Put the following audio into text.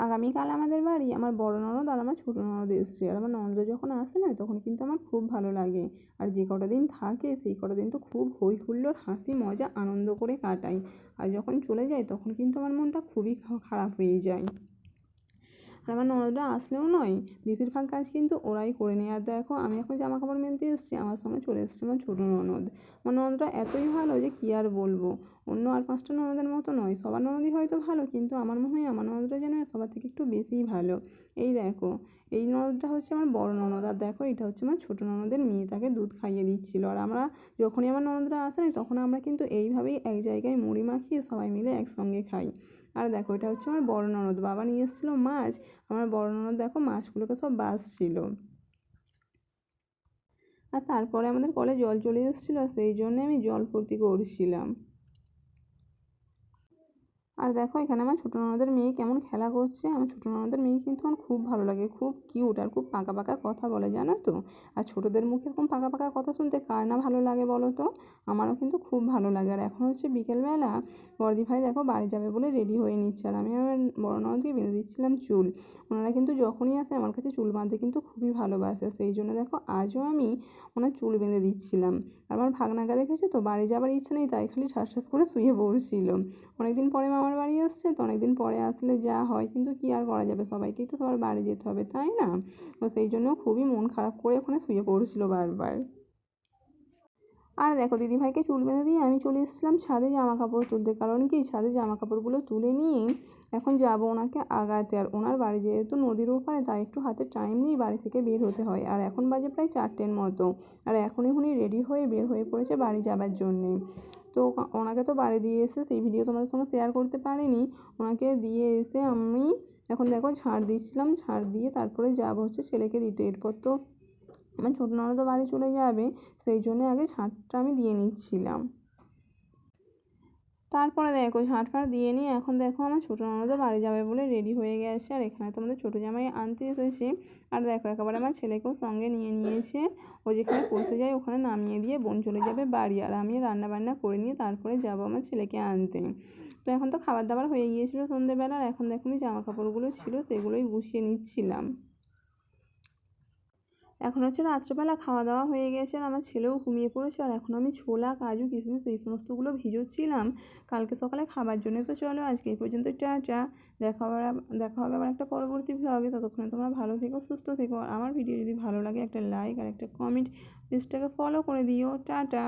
আগামীকাল আমাদের বাড়ি আমার বড় ননদ আর আমার ছোটো ননদ এসছে। আর আমার ননদরা যখন আসে না তখন কিন্তু আমার খুব ভালো লাগে। আর যে কটা দিন থাকে সেই কটা দিন তো খুব হই হুল্লোড় হাসি মজা আনন্দ করে কাটাই। আর যখন চলে যায় তখন কিন্তু আমার মনটা খুবই খারাপ হয়ে যায়। আর আমার ননদরা আসলেও নয়, বেশিরভাগ কাজ কিন্তু ওরাই করে নেয়। আর দেখো আমি এখন জামা কাপড় মেলতে এসেছি, আমার সঙ্গে চলে এসেছে আমার ছোটো ননদ। আমার ননদরা এতই ভালো যে কী আর বলবো। অন্য আর 5টা ননদের মতো নয়, সবার ননদই হয়তো ভালো, কিন্তু আমার মনে হয় আমার ননদরা যেন সবার থেকে একটু বেশিই ভালো। এই দেখো, এই ননদটা হচ্ছে আমার বড় ননদ, আর দেখো এটা হচ্ছে আমার ছোটো ননদের মেয়ে, তাকে দুধ খাইয়ে দিচ্ছিলো। আর আমরা যখনই আমার ননদরা আসে না তখন আমরা কিন্তু এইভাবেই এক জায়গায় মুড়ি মাখিয়ে সবাই মিলে একসঙ্গে খাই। আর দেখো এটা হচ্ছে আমার বড় ননদ, বাবা নিয়ে এসেছিলো মাছ। আমার বড় ননদ দেখো মাছগুলোকে সব বাছছিল। আর তারপরে আমাদের কলে জল চলে এসেছিলো, সেই জন্যে আমি জল ভর্তি করছিলাম। আর দেখো এখানে আমার ছোটো ননদের মেয়ে কেমন খেলা করছে। আমার ছোটো ননদের মেয়ে কিন্তু আমার খুব ভালো লাগে, খুব কিউট আর খুব পাকা পাকা কথা বলে, জানো তো। আর ছোটোদের মুখে এরকম পাকা পাকা কথা শুনতে কার না ভালো লাগে বলো তো। আমারও কিন্তু খুব ভালো লাগে। আর এখন হচ্ছে বিকেলবেলা, বড়দি ভাই দেখো বাড়ি যাবে বলে রেডি হয়ে নিচ্ছে, আর আমি আমার বড় ননদকে বেঁধে দিচ্ছিলাম চুল। ওনারা কিন্তু যখনই আসে আমার কাছে চুল বাঁধতে কিন্তু খুবই ভালোবাসে, সেই জন্য দেখো আজও আমি ওনার চুল বেঁধে দিচ্ছিলাম। আর আমার ভাগনাকে দেখেছো তো, বাড়ি যাবার ইচ্ছে নেই তাই খালি ঠাস ঠাস করে শুয়ে পড়ছিল। অনেকদিন পরে মামার বাড়ি আসছে তো, অনেকদিন পরে আসলে যা হয়, কিন্তু কী আর করা যাবে, সবাইকেই তো সবার বাড়ি যেতে হবে তাই না। তো সেই জন্য খুবই মন খারাপ করে ওখানে শুয়ে পড়ছিল বারবার। আর দেখো দিদিভাইকে চুল বেঁধে দিয়ে আমি চলে এসেছিলাম ছাদে জামা কাপড় তুলতে, কারণ কি ছাদে জামা কাপড়গুলো তুলে নিয়ে এখন যাব ওনাকে আগাতে। আর ওনার বাড়ি যেহেতু নদীর ওপারে তাই একটু হাতে টাইম নিয়ে বাড়ি থেকে বের হতে হয়। আর এখন বাজে প্রায় 4টের মতো, আর এখনই উনি রেডি হয়ে বের হয়ে পড়েছে বাড়ি যাবার জন্যে। তো ওনাকে তো বাড়ি দিয়ে এসে সেই ভিডিও তোমাদের সঙ্গে শেয়ার করতে পারিনি। ওনাকে দিয়ে এসে আমি এখন দেখো ঝাড় দিচ্ছিলাম, ঝাড় দিয়ে তারপরে যাবো হচ্ছে ছেলেকে দিতে। এরপর তো আমার ছোটো ননদও বাড়ি চলে যাবে, সেই জন্য আগে ঝাঁটটা আমি দিয়ে নিচ্ছিলাম। তারপরে দেখো ঝাঁট ফাঁট দিয়ে নিয়ে এখন দেখো আমার ছোটো ননদও বাড়ি যাবে বলে রেডি হয়ে গেছে। আর এখানে তোমাদের ছোটো জামাই আনতে এসেছে। আর দেখো একেবারে আমার ছেলেকেও সঙ্গে নিয়ে নিয়েছে। ও যেখানে পড়তে যায় ওখানে নামিয়ে দিয়ে বোন চলে যাবে বাড়ি, আর আমি রান্না বান্না করে নিয়ে তারপরে যাবো আমার ছেলেকে আনতে। তো এখন তো খাবার দাবার হয়ে গিয়েছিলো সন্ধ্যেবেলা, আর এখন দেখো আমি জামা কাপড়গুলো ছিল সেগুলোই গুছিয়ে নিচ্ছিলাম। এখন হচ্ছে রাত্রেবেলা খাওয়া দাওয়া হয়ে গেছে, আর আমার ছেলেও ঘুমিয়ে পড়েছে। আর এখন আমি ছোলা কাজু কিশমিশ এই সমস্তগুলো ভিজোচ্ছিলাম কালকে সকালে খাবার জন্য। তো চলো আজকে এই পর্যন্ত, টাটা। দেখা হবে আবার একটা পরবর্তী ভ্লগে। ততক্ষণে তোমরা ভালো থেকো, সুস্থ থেকো। আর আমার ভিডিও যদি ভালো লাগে একটা লাইক আর একটা কমেন্ট, পেজটাকে ফলো করে দিও। টাটা।